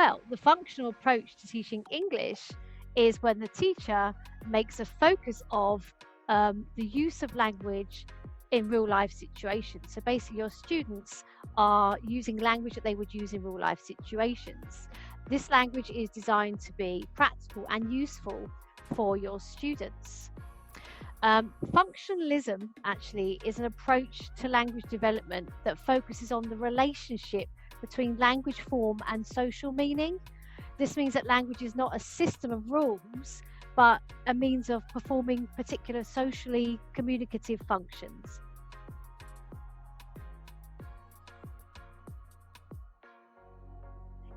Well, the functional approach to teaching English is when the teacher makes a focus of the use of language in real life situations. So basically, your students are using language that they would use in real life situations. This language is designed to be practical and useful for your students. Functionalism actually is an approach to language development that focuses on the relationship between language form and social meaning. This means that language is not a system of rules, but a means of performing particular socially communicative functions.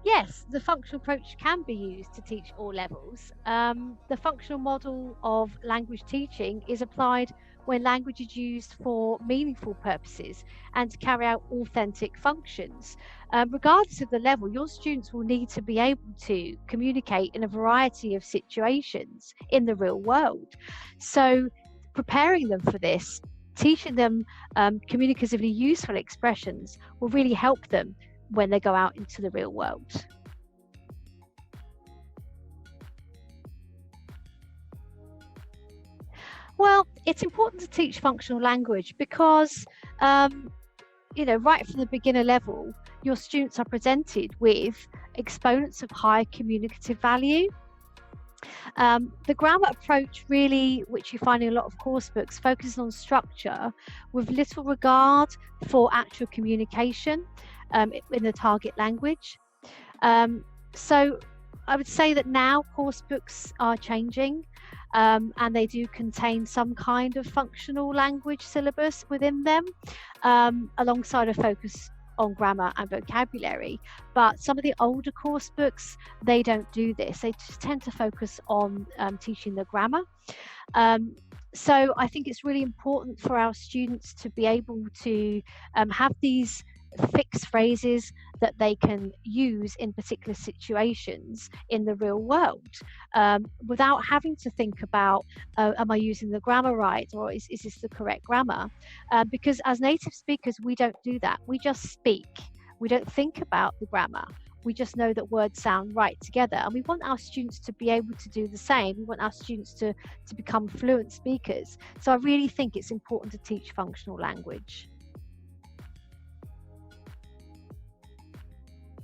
Yes, the functional approach can be used to teach all levels. The functional model of language teaching is applied when language is used for meaningful purposes and to carry out authentic functions. Regardless of the level, your students will need to be able to communicate in a variety of situations in the real world. So, preparing them for this, teaching them communicatively useful expressions will really help them when they go out into the real world. Well, it's important to teach functional language because, right from the beginner level, your students are presented with exponents of high communicative value. The grammar approach really, which you find in a lot of course books, focuses on structure with little regard for actual communication in the target language. So I would say that now course books are changing and they do contain some kind of functional language syllabus within them, alongside a focus on grammar and vocabulary. But some of the older course books, they don't do this. They just tend to focus on teaching the grammar. So I think it's really important for our students to be able to have these fixed phrases that they can use in particular situations in the real world, without having to think about, am I using the grammar right, or is this the correct grammar? Because as native speakers, we don't do that. We just speak. We don't think about the grammar. We just know that words sound right together. And we want our students to be able to do the same. We want our students to become fluent speakers. So I really think it's important to teach functional language.